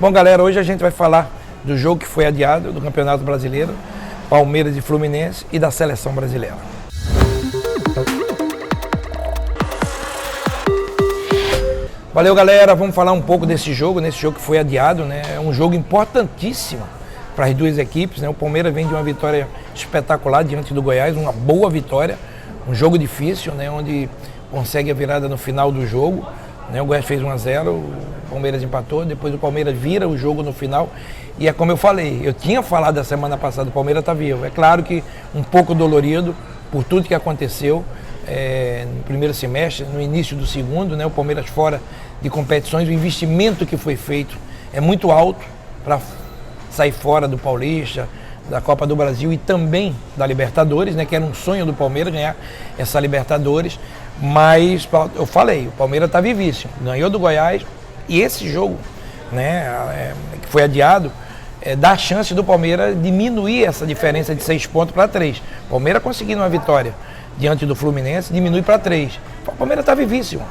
Bom, galera, hoje a gente vai falar do jogo que foi adiado do Campeonato Brasileiro, Palmeiras e Fluminense, e da Seleção Brasileira. Valeu, galera, vamos falar um pouco desse jogo que foi adiado, né? É um jogo importantíssimo para as duas equipes, né? O Palmeiras vem de uma vitória espetacular diante do Goiás, uma boa vitória, um jogo difícil, né? Onde consegue a virada no final do jogo, né? O Goiás fez 1-0, o Palmeiras empatou, depois o Palmeiras vira o jogo no final, e é como eu falei, eu tinha falado da semana passada, o Palmeiras está vivo. É claro que um pouco dolorido por tudo que aconteceu no primeiro semestre, no início do segundo, né? O Palmeiras fora de competições, o investimento que foi feito é muito alto para sair fora do Paulista, da Copa do Brasil e também da Libertadores, né? Que era um sonho do Palmeiras ganhar essa Libertadores, mas eu falei, o Palmeiras está vivíssimo, ganhou do Goiás, e esse jogo, né, que foi adiado, dá a chance do Palmeiras diminuir essa diferença de 6 pontos para 3. O Palmeiras conseguindo uma vitória diante do Fluminense, diminui para 3. O Palmeiras está vivíssimo.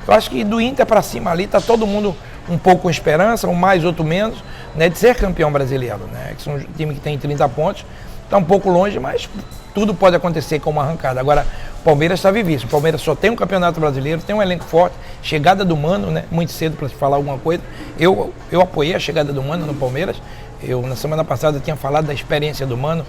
Eu acho que do Inter para cima ali está todo mundo um pouco com esperança, um mais, outro menos, né, de ser campeão brasileiro, né? Que são um time que tem 30 pontos, está um pouco longe, mas tudo pode acontecer com uma arrancada. Agora, o Palmeiras está vivíssimo. O Palmeiras só tem um campeonato brasileiro, tem um elenco forte, chegada do Mano, né? Muito cedo para se falar alguma coisa. Eu apoiei a chegada do Mano no Palmeiras. Eu, na semana passada, tinha falado da experiência do Mano,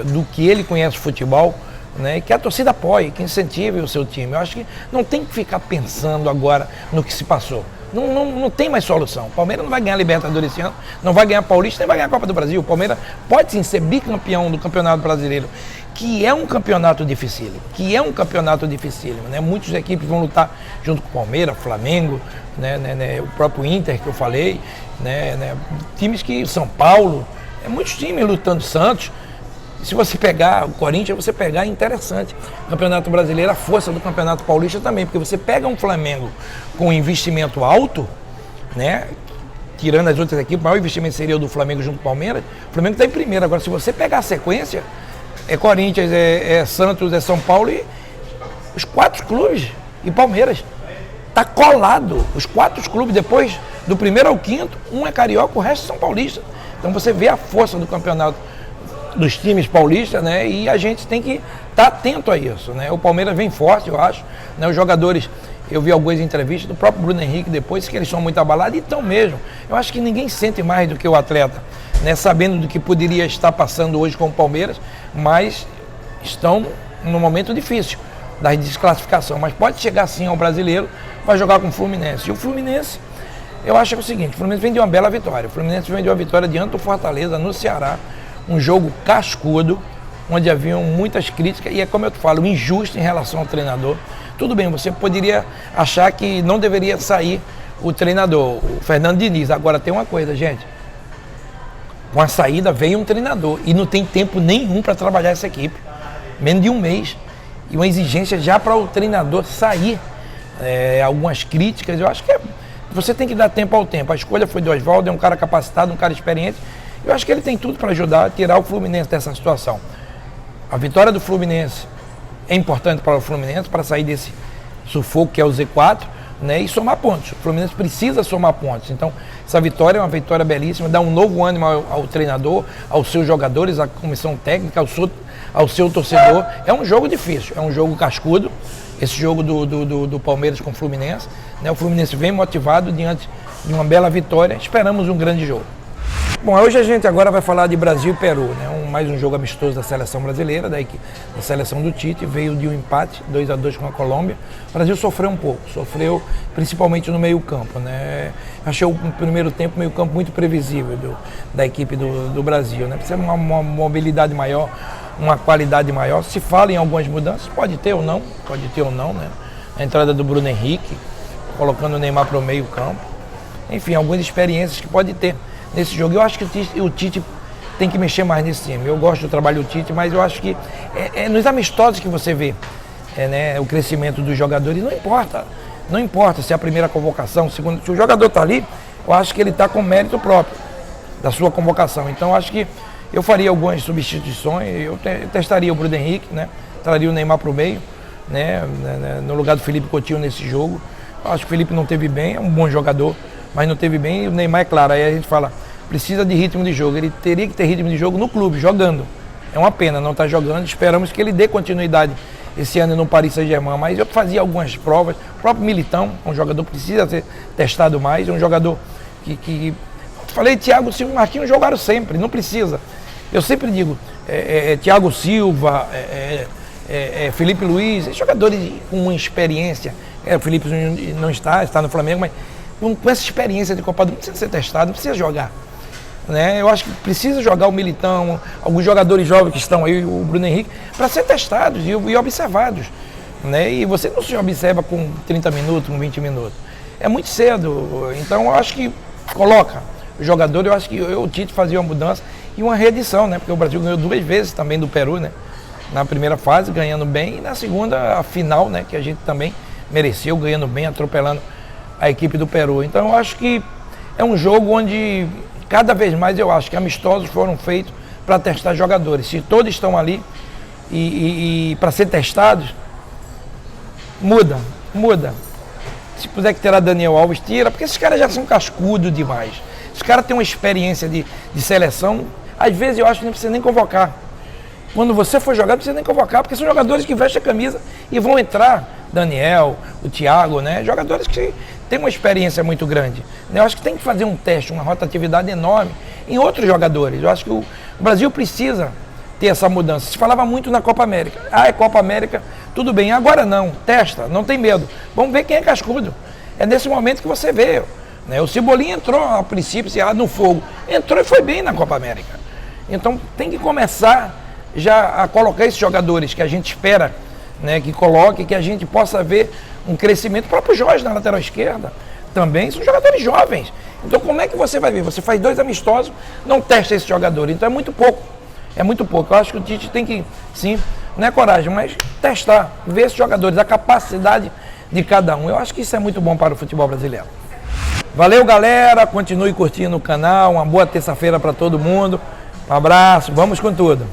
do que ele conhece o futebol, né? Que a torcida apoie, que incentive o seu time. Eu acho que não tem que ficar pensando agora no que se passou. Não tem mais solução. O Palmeiras não vai ganhar Libertadores esse ano, não vai ganhar Paulista, nem vai ganhar a Copa do Brasil. O Palmeiras pode sim ser bicampeão do Campeonato Brasileiro, que é um campeonato dificílimo, né? Muitas equipes vão lutar junto com o Palmeiras, Flamengo, né? O próprio Inter que eu falei, né? Times que São Paulo, muitos times lutando, Santos. Se você pegar o Corinthians, você pegar, é interessante. O Campeonato Brasileiro, a força do Campeonato Paulista também, porque você pega um Flamengo com investimento alto, né? Tirando as outras equipes, o maior investimento seria o do Flamengo junto com o Palmeiras. O Flamengo está em primeiro. Agora, se você pegar a sequência, é Corinthians, é Santos, é São Paulo e os 4 clubes e Palmeiras. Está colado. Os 4 clubes, depois do primeiro ao quinto, um é carioca, o resto são paulistas. Então você vê a força do campeonato dos times paulistas, né? E a gente tem que estar atento a isso, né? O Palmeiras vem forte, eu acho, né? Os jogadores, eu vi algumas entrevistas do próprio Bruno Henrique depois, que eles são muito abalados, e estão mesmo. Eu acho que ninguém sente mais do que o atleta, né? Sabendo do que poderia estar passando hoje com o Palmeiras, mas estão num momento difícil da desclassificação, mas pode chegar sim ao brasileiro, vai jogar com o Fluminense. E o Fluminense, eu acho que é o seguinte, o Fluminense vem de uma bela vitória. O Fluminense vem de uma vitória diante do Fortaleza, no Ceará, um jogo cascudo, onde haviam muitas críticas, e é como eu te falo, injusto em relação ao treinador. Tudo bem, você poderia achar que não deveria sair o treinador, o Fernando Diniz. Agora tem uma coisa, gente, com a saída veio um treinador, e não tem tempo nenhum para trabalhar essa equipe, menos de um mês, e uma exigência já para o treinador sair. Algumas críticas, eu acho que você tem que dar tempo ao tempo. A escolha foi do Oswaldo, é um cara capacitado, um cara experiente. Eu acho que ele tem tudo para ajudar a tirar o Fluminense dessa situação. A vitória do Fluminense é importante para o Fluminense, para sair desse sufoco que é o Z4, né, e somar pontos. O Fluminense precisa somar pontos. Então, essa vitória é uma vitória belíssima, dá um novo ânimo ao treinador, aos seus jogadores, à comissão técnica, ao seu torcedor. É um jogo difícil, é um jogo cascudo, esse jogo do Palmeiras com o Fluminense, né? O Fluminense vem motivado diante de uma bela vitória. Esperamos um grande jogo. Bom, hoje a gente agora vai falar de Brasil e Peru, né? Mais um jogo amistoso da seleção brasileira, da seleção do Tite, veio de um empate, 2-2 com a Colômbia. O Brasil sofreu um pouco, sofreu principalmente no meio campo, né? Achei o primeiro tempo meio campo muito previsível da equipe do Brasil, né? Precisa uma mobilidade maior, uma qualidade maior. Se fala em algumas mudanças, pode ter ou não, né? A entrada do Bruno Henrique, colocando o Neymar para o meio campo. Enfim, algumas experiências que pode ter nesse jogo. Eu acho que o Tite tem que mexer mais nesse time. Eu gosto do trabalho do Tite, mas eu acho que nos amistosos que você vê né, o crescimento dos jogadores, não importa se é a primeira convocação, se o jogador está ali, eu acho que ele está com mérito próprio da sua convocação. Então eu acho que eu faria algumas substituições, eu testaria o Bruno Henrique, né, traria o Neymar para o meio, né, no lugar do Felipe Coutinho nesse jogo. Eu acho que o Felipe não teve bem, é um bom jogador, mas não teve bem. E o Neymar, é claro, aí a gente fala, precisa de ritmo de jogo. Ele teria que ter ritmo de jogo no clube, jogando. É uma pena não estar jogando, esperamos que ele dê continuidade esse ano no Paris Saint-Germain, mas eu fazia algumas provas, o próprio Militão, um jogador que precisa ser testado mais, um jogador que falei, Thiago Silva e Marquinhos jogaram sempre, não precisa. Eu sempre digo, Thiago Silva, Felipe Luiz, jogadores com uma experiência, o Felipe não está no Flamengo, mas com essa experiência de Copa do Mundo, não precisa ser testado, não precisa jogar. Né? Eu acho que precisa jogar o Militão, alguns jogadores jovens que estão aí, o Bruno Henrique, para ser testados e observados. Né? E você não se observa com 30 minutos, com 20 minutos. É muito cedo, então eu acho que coloca o jogador, eu acho que o Tite fazia uma mudança e uma reedição, né? Porque o Brasil ganhou 2 vezes também do Peru, né? Na primeira fase, ganhando bem, e na segunda, a final, né? Que a gente também mereceu, ganhando bem, atropelando a equipe do Peru. Então eu acho que é um jogo onde cada vez mais eu acho que amistosos foram feitos para testar jogadores. Se todos estão ali e para ser testados, muda. Se puder que terá Daniel Alves, tira, porque esses caras já são cascudos demais. Esses caras têm uma experiência de seleção, às vezes eu acho que não precisa nem convocar. Quando você for jogar, não precisa nem convocar, porque são jogadores que vestem a camisa e vão entrar. Daniel, o Thiago, né? Jogadores que têm uma experiência muito grande. Eu acho que tem que fazer um teste, uma rotatividade enorme em outros jogadores. Eu acho que o Brasil precisa ter essa mudança. Se falava muito na Copa América. É Copa América, tudo bem. Agora não, testa, não tem medo. Vamos ver quem é cascudo. É nesse momento que você vê. Né? O Cebolinha entrou, a princípio, no fogo. Entrou e foi bem na Copa América. Então tem que começar já a colocar esses jogadores que a gente espera, né, que coloque, que a gente possa ver um crescimento. O próprio Jorge na lateral esquerda também são jogadores jovens. Então como é que você vai ver? Você faz 2 amistosos, não testa esse jogador. Então é muito pouco. É muito pouco. Eu acho que o Tite tem que, sim, não é coragem, mas testar, ver esses jogadores, a capacidade de cada um. Eu acho que isso é muito bom para o futebol brasileiro. Valeu, galera. Continue curtindo o canal. Uma boa terça-feira para todo mundo. Um abraço. Vamos com tudo.